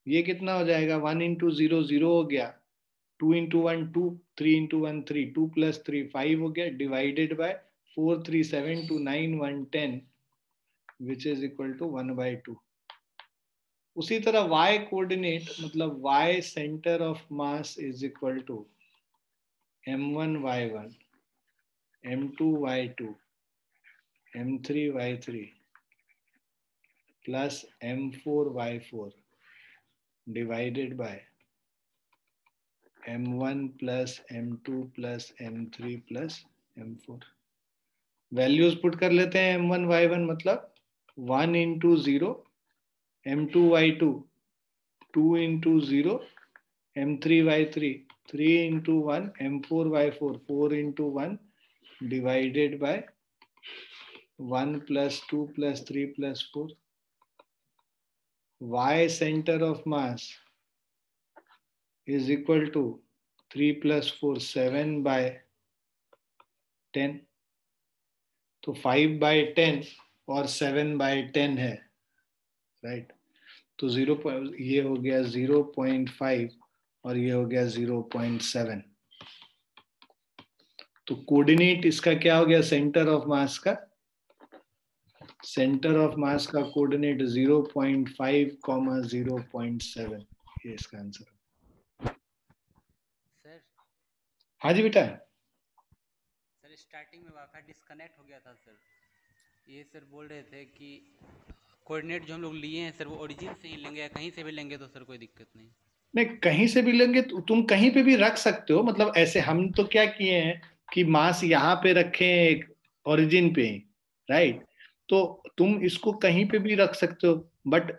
ये कितना हो जाएगा? 1 इंटू 0 0 हो गया, 2 इंटू 1 2, 3 इंटू 1 3, 2 प्लस 3 5 हो गया। Divided by 4 3 7 2 9 1 10 which is equal to 1/2। उसी तरह y कोऑर्डिनेट, मतलब y centre of mass is equal to m1 y1 m2 y2 m3 y3 plus m4 y4 divided by m1 plus m2 plus m3 plus m4। Values put कर लेते हैं। m1 y1 मतलब 1 into 0 m2 y2 2 into 0 m3 y3 3 into 1 m4 y4 4 into 1 divided by 1 plus 2 plus 3 plus 4। y centre of mass is equal to 3 plus 4 7/10। तो 5/10 और 7/10 है, राइट। तो 0 ये हो गया 0.5 और ये हो गया 0.7। तो कोऑर्डिनेट इसका क्या हो गया? सेंटर ऑफ मास का, सेंटर ऑफ मास का कोऑर्डिनेट 0.5, 0.7। ये इसका आंसर है। सर हाँ जी बेटा। सर स्टार्टिंग में वाईफाई डिस्कनेक्ट हो गया था सर, ये सर बोल रहे थे कि कोऑर्डिनेट जो हम लोग लिए हैं सर वो ओरिजिन से ही लेंगे या कहीं से भी लेंगे तो सर कोई दिक्कत नहीं। नहीं, कहीं से भी लेंगे तो तुम कहीं पे भी रख सकते हो। मतलब ऐसे हम तो क्या किए हैं कि मास यहाँ पे रखे हैं एक ओरिजिन पे, राइट? तो तुम इसको कहीं पे भी रख सकते हो, बट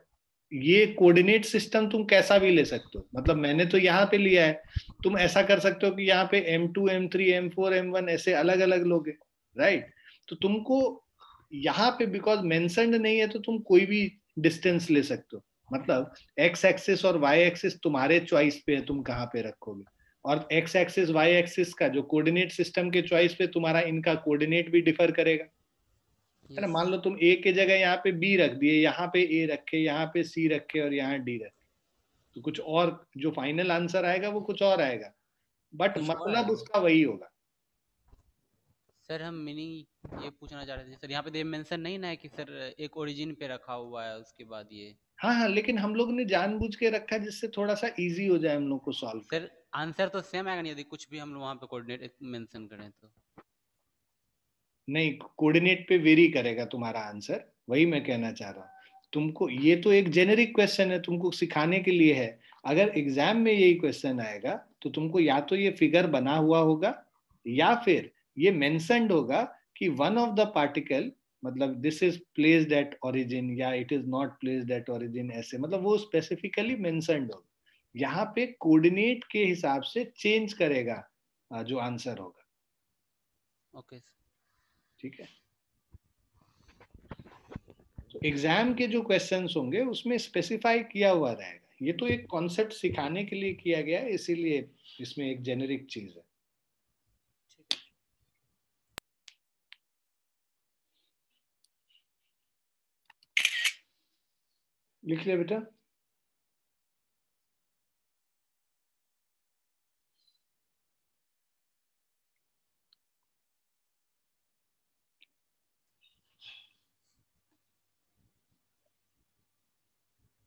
ये कोऑर्डिनेट सिस्टम तुम कैसा भी ले सकते हो। मतलब मैंने तो यहाँ पे लिया है, तुम ऐसा कर सकते हो कि यहाँ पे M2 M3 M4 M1 ऐसे अलग अलग लोगे, राइट? तो तुमको यहाँ पे बिकॉज मेंशन्ड नहीं है तो तुम कोई भी डिस्टेंस ले सकते हो। मतलब एक्स एक्सिस और वाई एक्सिस तुम्हारे चॉइस पे है, तुम कहाँ पे रखोगे। और एक्स एक्सिस वाई एक्सिस का जो कोऑर्डिनेट सिस्टम के चॉइस पे तुम्हारा इनका कोऑर्डिनेट भी डिफर करेगा, है ना? यस। मान लो तुम ए के जगह यहाँ पे बी रख दिए, यहाँ पे ए रखे, यहाँ पे सी रखे और यहाँ डी रखे, तो कुछ और जो फाइनल आंसर आएगा वो कुछ और आएगा, बट कुछ और मतलब आएगा। उसका वही होगा। सर हम मीनिंग ये पूछना चाह रहे थे सर, यहाँ पे तो ये मेंशन नहीं ना है कि सर एक ओरिजिन पे रखा हुआ है उसके बाद ये। हाँ हाँ, लेकिन हम लोग ने जानबूझ के रखा जिससे थोड़ा सा इजी हो जाए हम लोग को सॉल्व सर आंसर तो सेम आएगा नहीं यदि कुछ भी हम लोग वहाँ पे कोऑर्डिनेट मेंशन करें तो। नहीं, कोऑर्डिनेट पे वेरी करेगा तुम्हारा आंसर, वही मैं कहना चाह रहा हूँ। तुमको ये तो एक जेनेरिक क्वेश्चन है, तुमको सिखाने के लिए है। अगर एग्जाम में यही क्वेश्चन आएगा तो तुमको या तो ये फिगर बना हुआ होगा या फिर ये मेंशन्ड होगा कि वन ऑफ द पार्टिकल, मतलब this is placed at origin या it is not placed at origin, ऐसे मतलब वो स्पेसिफिकली मेंशन्ड होगा। यहाँ पे कोऑर्डिनेट के हिसाब से चेंज करेगा जो आंसर होगा। Okay sir. ठीक है, तो एग्जाम के जो क्वेश्चंस होंगे उसमें स्पेसिफाई किया हुआ रहेगा। ये तो एक कॉन्सेप्ट सिखाने के लिए किया गया है, इसीलिए इसमें एक जेनेरिक चीज है। ठीक है। लिख लिया बेटा?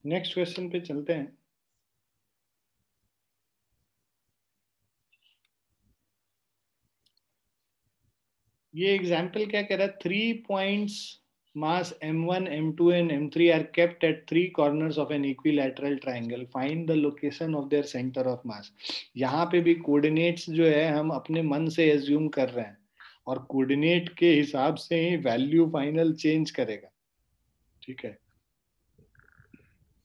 नेक्स्ट क्वेश्चन पे चलते हैं। ये एग्जाम्पल क्या कह रहा है? 3 points mass m1 m2 and m3 are kept at 3 corners of an equilateral triangle, find the location of their center of mass। यहाँ पे भी कोऑर्डिनेट्स जो है हम अपने मन से एज्यूम कर रहे हैं और कोऑर्डिनेट के हिसाब से ही वैल्यू फाइनल चेंज करेगा। ठीक है,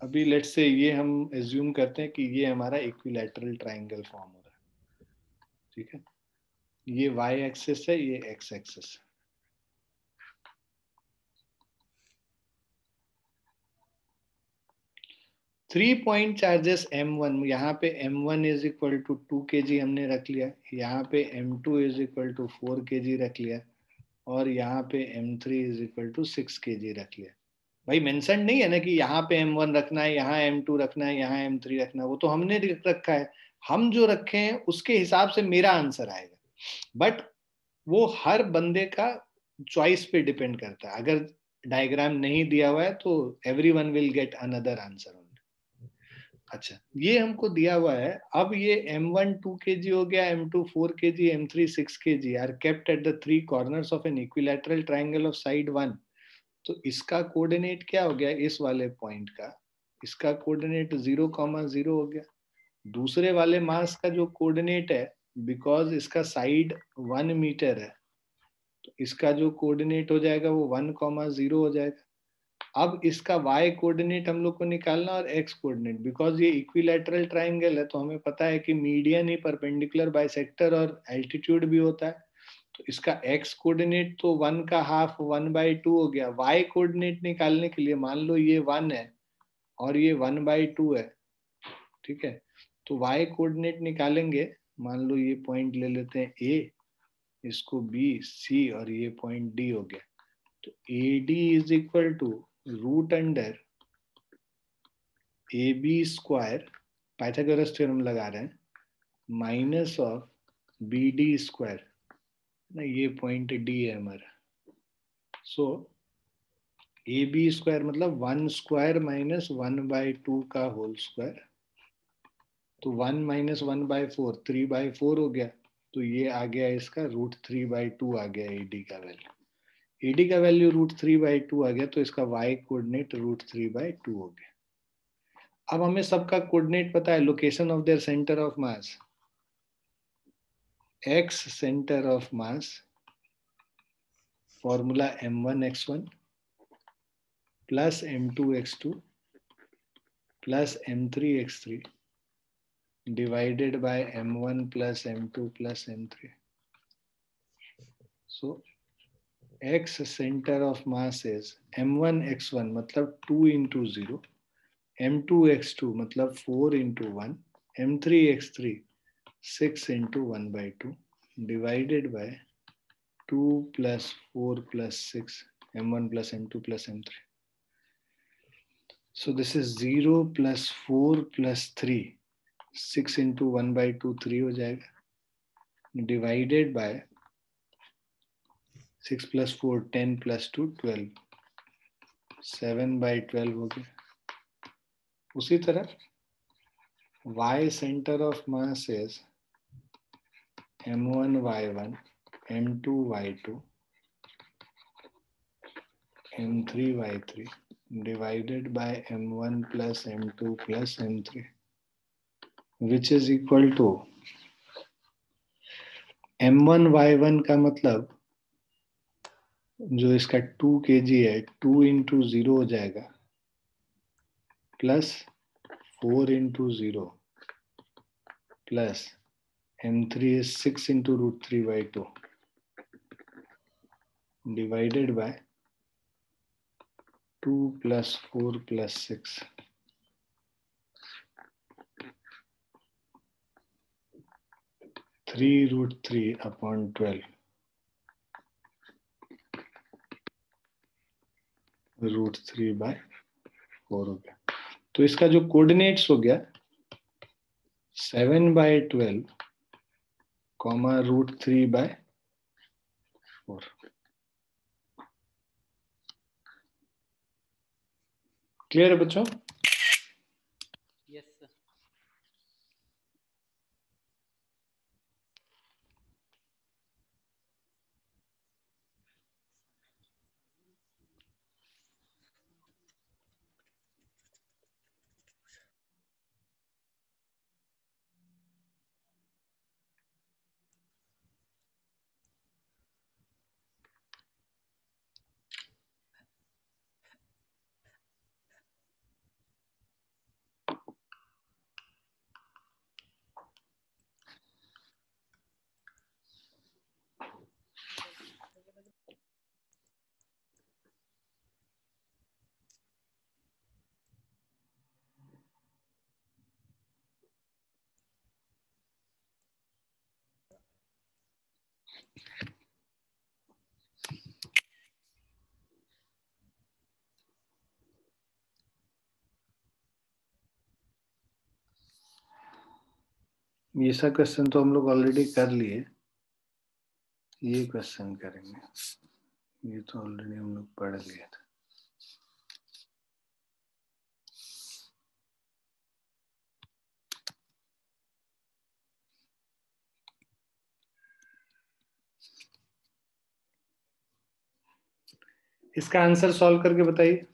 अभी लेट्स से ये हम एज्यूम करते हैं कि ये हमारा इक्विलैटरल ट्राइंगल फॉर्म हो रहा है। ठीक है, ये वाई एक्सिस है, ये एक्स एक्सिस है। 3 पॉइंट चार्जेस M1, यहाँ पे M1 is equal to 2 kg हमने रख लिया, यहाँ पे M2 is equal to 4 kg रख लिया और यहाँ पे M3 is equal to 6 kg रख लिया। भाई मेंशन नहीं है ना कि यहाँ पे M1 रखना है, यहाँ M2 रखना है, यहाँ M3 रखना है, वो तो हमने रखा है। हम जो रखे हैं उसके हिसाब से मेरा आंसर आएगा, बट वो हर बंदे का चॉइस पे डिपेंड करता है। अगर डायग्राम नहीं दिया हुआ है तो every one will get another answer. अच्छा, ये हमको दिया हुआ है। अब ये M1 2 kg हो गया, M2 4 kg, M3 6 kg are kept at the 3 corners of an equilateral triangle of side 1। तो इसका कोऑर्डिनेट क्या हो गया इस वाले पॉइंट का? इसका कोऑर्डिनेट 0,0 हो गया। दूसरे वाले मास का जो कोऑर्डिनेट है, बिकॉज इसका साइड 1 मीटर है, तो इसका जो कोऑर्डिनेट हो जाएगा वो 1,0 हो जाएगा। अब इसका y कोऑर्डिनेट हम लोग को निकालना और x कोऑर्डिनेट, बिकॉज ये इक्विलैटरल ट्राइंगल है तो हमें पता है कि मीडियन ही परपेंडिकुलर बाइसेक्टर और एल्टीट्यूड भी होता है। तो इसका x कोऑर्डिनेट तो 1 का हाफ 1/2 हो गया। y कोऑर्डिनेट निकालने के लिए मान लो ये 1 है और ये 1/2 है। ठीक है, तो y कोऑर्डिनेट निकालेंगे। मान लो ये पॉइंट ले लेते हैं a, इसको b c और ये पॉइंट d हो गया। तो AD is equal to root under AB², Pythagoras theorem लगा रहे हैं, माइनस ऑफ BD² ना, ये पॉइंट D है हमारा। सो AB² मतलब 1² माइनस 1/2 का होल स्क्वायर, तो 1 माइनस 1/4 3/4 हो गया। तो ये आ गया इसका √3/2 आ गया AD का वैल्यू। AD का वैल्यू √3/2 आ गया, तो इसका y कोऑर्डिनेट √3/2 हो गया। अब हमें सबका कोऑर्डिनेट पता है, location of their centre of mass. x centre of mass, formula m1x1 plus m2x2 plus m3x3 divided by m1 plus m2 plus m3. So x center of mass is m1x1 मतलब 2 into 0, m2x2 मतलब 4 into 1, m3x3 6 into 1/2 divided by 2 plus 4 plus 6, m1 plus m2 plus m3. So this is 0 plus 4 plus 3, 6 into 1/2 3 हो जाएगा, divided by 6 plus 4 10 plus 2 12, 7/12 हो गया। उसी तरह y center of mass is m1 y1 m2 y2 m3 y3 divided by m1 plus m2 plus m3, which is equal to m1 y1 का मतलब जो इसका 2 kg है 2 into 0 हो जाएगा plus 4 into 0 plus m3 is 6 into √3/2 divided by 2 plus 4 plus 6, 3√3/12 √3/4 हो गया। तो इसका जो कोऑर्डिनेट्स हो गया 7/12 √3/4। क्लियर है बच्चों? Yes sir. ये सब क्वेश्चन तो हम लोग ऑलरेडी कर लिए, ये क्वेश्चन करेंगे। ये तो ऑलरेडी हम लोग पढ़ लिए थे। इसका आंसर सॉल्व करके बताइए।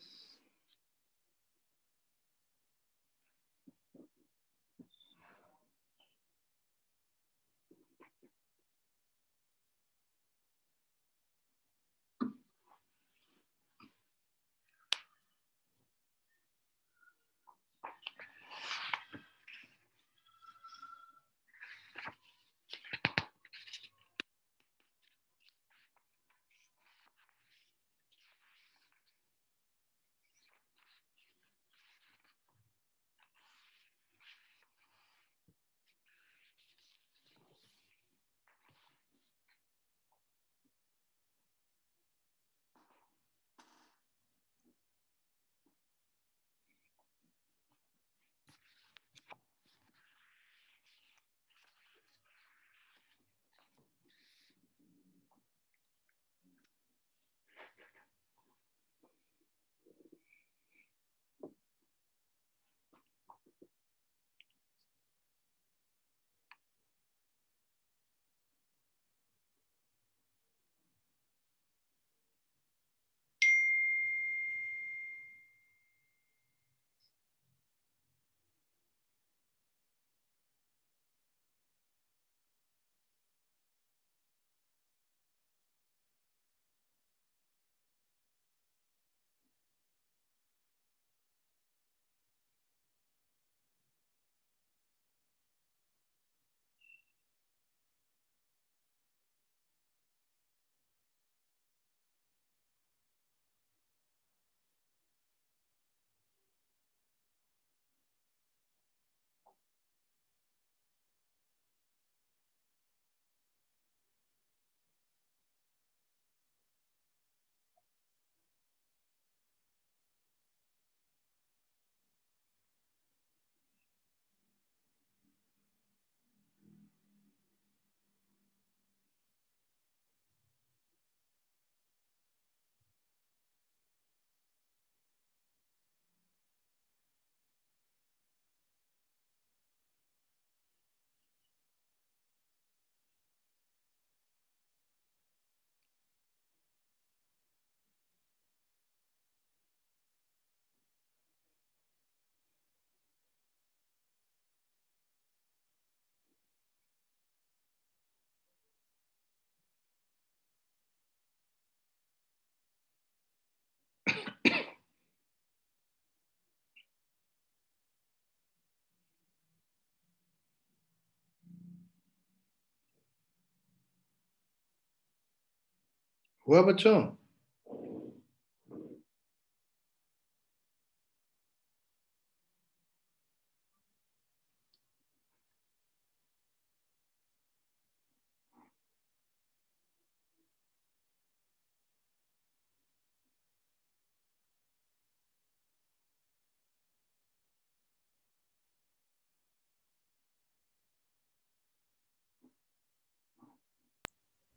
हुआ बच्चों?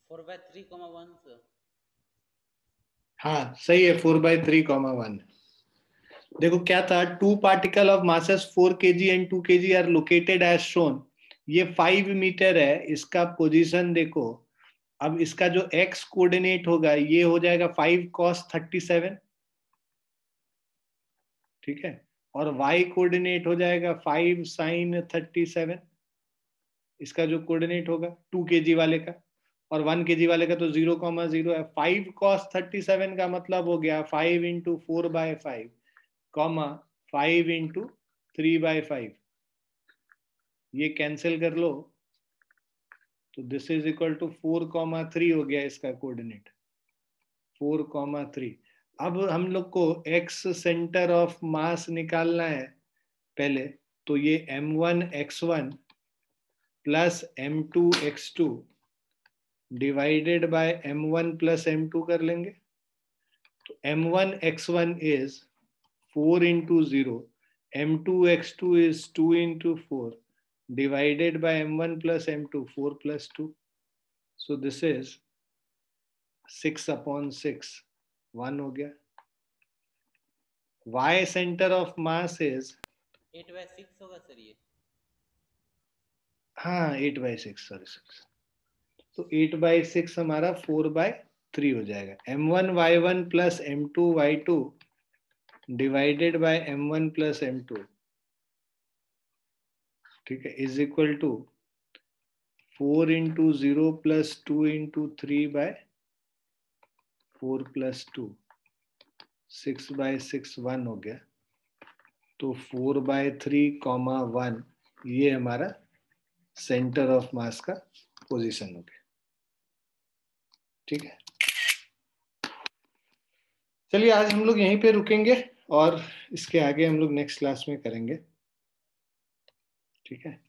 Four by three comma one sir. हाँ सही है, 4/3, 1। देखो क्या था, 2 पार्टिकल of masses 4 kg and 2 kg are located as shown. ये 5 मीटर है, इसका पोजीशन देखो। अब इसका जो एक्स कोऑर्डिनेट होगा ये हो जाएगा 5 cos 37, ठीक है। और वाई कोऑर्डिनेट हो जाएगा 5 sin 37, इसका जो कोऑर्डिनेट होगा 2 kg वाले का। और 1 kg वाले का तो 0,0 है। 5 cos 37 का मतलब हो गया 5 × 4/5, कॉमा 5 × 3/5। ये कैंसिल कर लो तो दिस इज इक्वल टू 4,3 हो गया इसका कोऑर्डिनेट, 4,3। अब हम लोग को एक्स सेंटर ऑफ मास निकालना है पहले, तो ये m1x1 plus m2x2 divided by m1 plus m2 कर लेंगे। तो m1x1 is 4 × 0, m2x2 is 2 × 4 divided by m1 plus m2, 4 plus 2. So this is 6/6, 1 हो गया। Y center of mass is 8/6 होगा सर ये। हाँ 8/6, सॉरी 6। तो 8/6 हमारा 4/3 हो जाएगा। m1y1 plus m2y2 divided by m1 plus m2, ठीक है, is equal to 4 × 0 plus 2 × 3/4 plus 2, 6/6, 1 हो गया। तो 4/3, 1 ये हमारा सेंटर ऑफ मास का पोजीशन हो गया, ठीक है। चलिए आज हम लोग यहीं पे रुकेंगे और इसके आगे हम लोग नेक्स्ट क्लास में करेंगे, ठीक है।